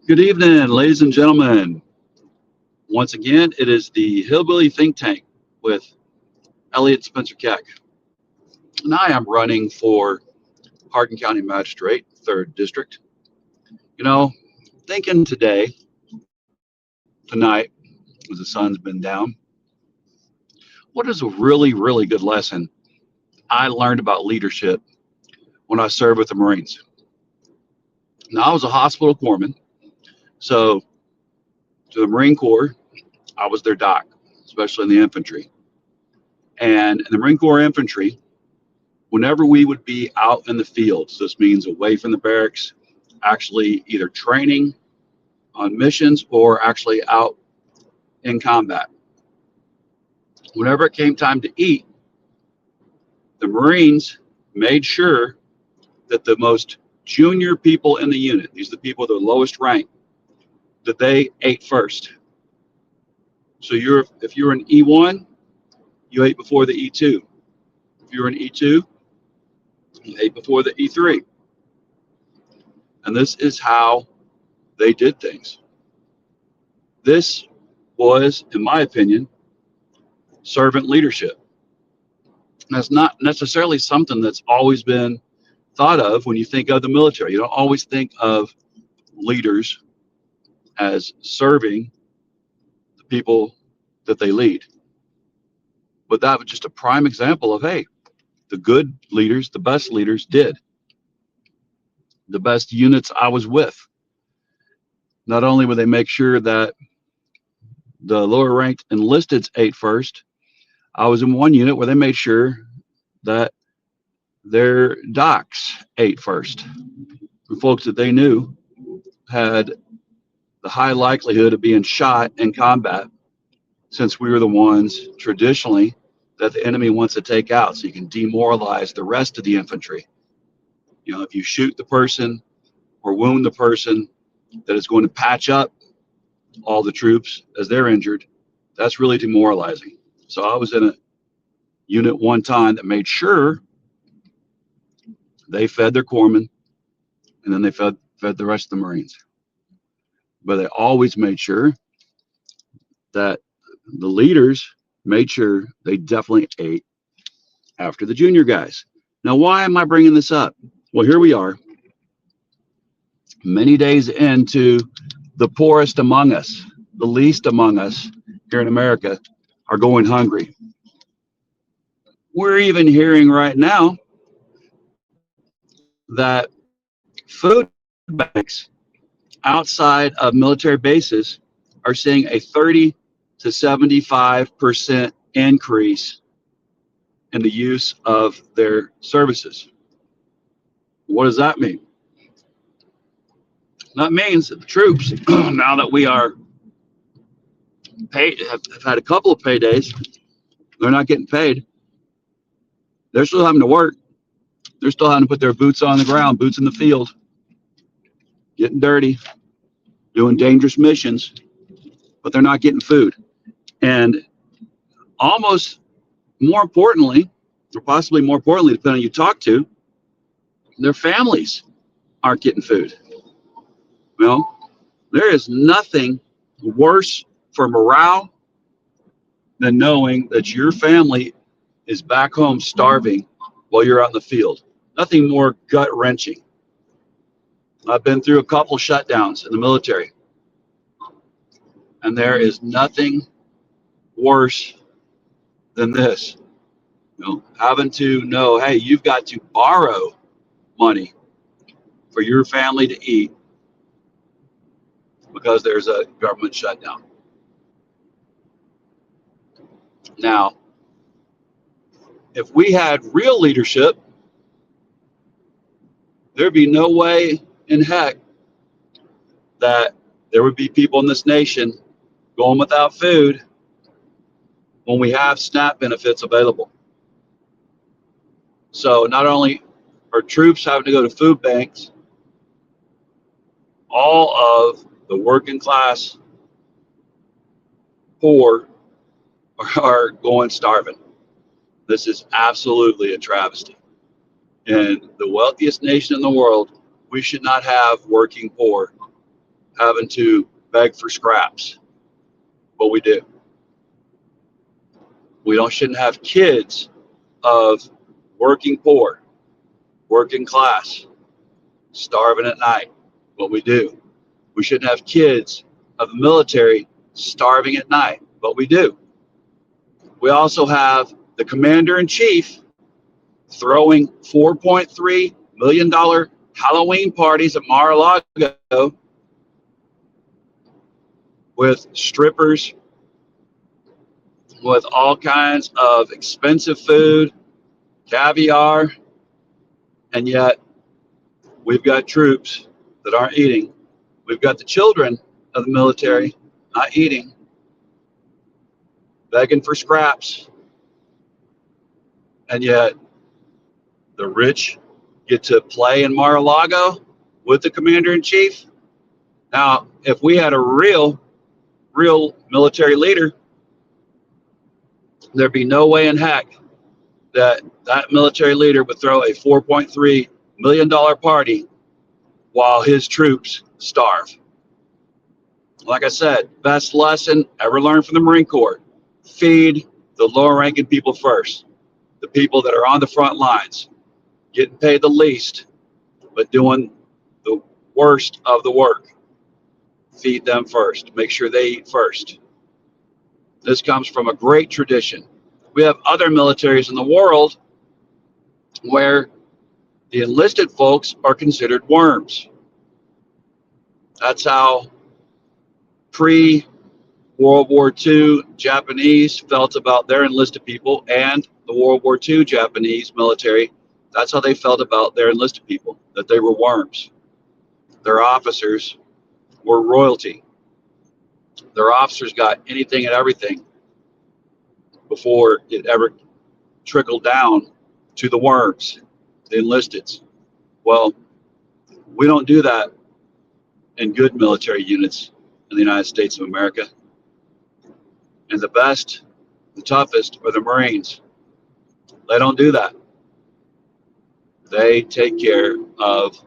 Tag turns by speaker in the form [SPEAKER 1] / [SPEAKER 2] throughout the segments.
[SPEAKER 1] Good evening, ladies and gentlemen. Once again, it is the Hillbilly Think Tank with Elliot Spencer Keck. And I am running for Hardin County Magistrate, 3rd District. You know, thinking tonight, as the sun's been down, what is a really good lesson I learned about leadership when I served with the Marines? Now, I was a hospital corpsman, so to the Marine Corps, I was their doc, especially in the infantry. And in the Marine Corps infantry, whenever we would be out in the field, so this means away from the barracks, actually either training on missions or actually out in combat. Whenever it came time to eat, the Marines made sure that the most junior people in the unit, these are the people at the lowest rank, that they ate first. So if you're an E1, you ate before the E2. If you're an E2, you ate before the E3. And this is how they did things. This was, in my opinion, servant leadership. And that's not necessarily something that's always been thought of when you think of the military. You don't always think of leaders as serving the people that they lead. But that was just a prime example of, hey, the good leaders, the best leaders did. The best units I was with. Not only would they make sure that the lower ranked enlisteds ate first, I was in one unit where they made sure that their docs ate first. The folks that they knew had the high likelihood of being shot in combat, since we were the ones traditionally that the enemy wants to take out, so you can demoralize the rest of the infantry. You know, if you shoot the person or wound the person that is going to patch up all the troops as they're injured, that's really demoralizing. So I was in a unit one time that made sure they fed their corpsmen, and then they fed the rest of the Marines. But they always made sure that the leaders made sure they definitely ate after the junior guys. Now, why am I bringing this up? Well, here we are, many days into the poorest among us, the least among us here in America are going hungry. We're even hearing right now that food banks outside of military bases are seeing a 30 to 75% increase in the use of their services. What does that mean? That means that the troops, now that we are paid, have had a couple of paydays, they're not getting paid. They're still having to work. They're still having to put their boots on the ground, boots in the field, getting dirty, doing dangerous missions, but they're not getting food. And almost more importantly, or possibly more importantly, depending on who you talk to, their families aren't getting food. Well, there is nothing worse for morale than knowing that your family is back home starving while you're out in the field. Nothing more gut wrenching. I've been through a couple shutdowns in the military, and there is nothing worse than this. You know, having to know, hey, you've got to borrow money for your family to eat because there's a government shutdown. Now, if we had real leadership, there'd be no way in heck that there would be people in this nation going without food when we have SNAP benefits available. So not only are troops having to go to food banks, all of the working class poor are going starving. This is absolutely a travesty. In the wealthiest nation in the world, we should not have working poor. having to beg for scraps, but we do. Shouldn't have kids of working poor, working class, starving at night, but we do. We shouldn't have kids of the military starving at night, but we do. We also have the commander in chief throwing $4.3 million Halloween parties at Mar-a-Lago with strippers, with all kinds of expensive food, caviar, and yet we've got troops that aren't eating. We've got the children of the military not eating, begging for scraps, and yet the rich get to play in Mar-a-Lago with the commander in chief. Now, if we had a real military leader, there'd be no way in heck that military leader would throw a $4.3 million party while his troops starve. Like I said, best lesson ever learned from the Marine Corps: feed the lower ranking people first, the people that are on the front lines, getting paid the least, but doing the worst of the work. Feed them first. Make sure they eat first. This comes from a great tradition. We have other militaries in the world where the enlisted folks are considered worms. That's how pre-World War II Japanese felt about their enlisted people, and the World War II Japanese military, that's how they felt about their enlisted people, that they were worms. Their officers were royalty. Their officers got anything and everything before it ever trickled down to the worms, the enlisteds. Well, we don't do that in good military units in the United States of America. And the best, the toughest are the Marines. They don't do that. They take care of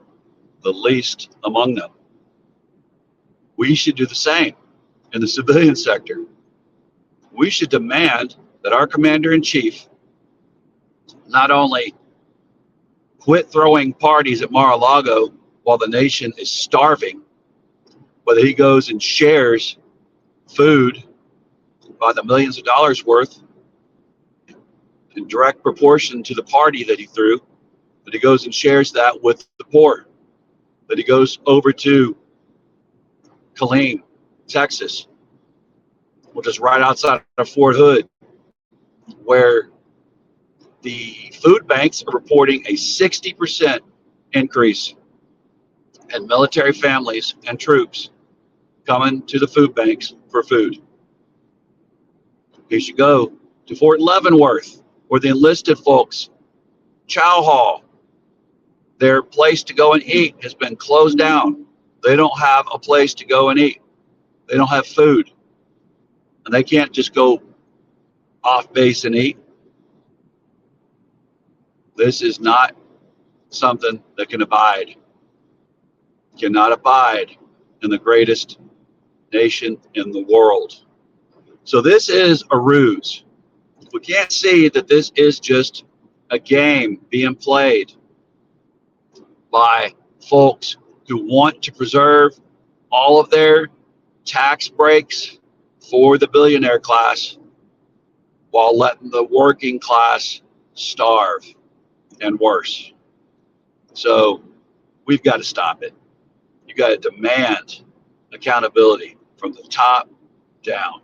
[SPEAKER 1] the least among them. We should do the same in the civilian sector. We should demand that our commander in chief not only quit throwing parties at Mar-a-Lago while the nation is starving, but he goes and shares food by the millions of dollars worth in direct proportion to the party that he threw, that he goes and shares that with the poor, that he goes over to Killeen, Texas, which is right outside of Fort Hood, where the food banks are reporting a 60% increase in military families and troops coming to the food banks for food. You should go to Fort Leavenworth, where the enlisted folks, Chow Hall, their place to go and eat has been closed down. They don't have a place to go and eat. They don't have food. And they can't just go off base and eat. This is not something that can abide. Cannot abide in the greatest nation in the world. So this is a ruse. We can't see that this is just a game being played by folks who want to preserve all of their tax breaks for the billionaire class while letting the working class starve and worse. So we've got to stop it. You got to demand accountability from the top down.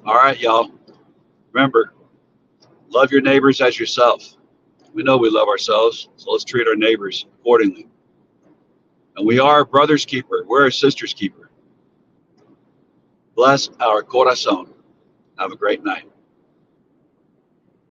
[SPEAKER 1] All right, y'all. Remember, love your neighbors as yourself. We know we love ourselves, so let's treat our neighbors accordingly. And we are a brother's keeper. We're a sister's keeper. Bless our corazón. Have a great night.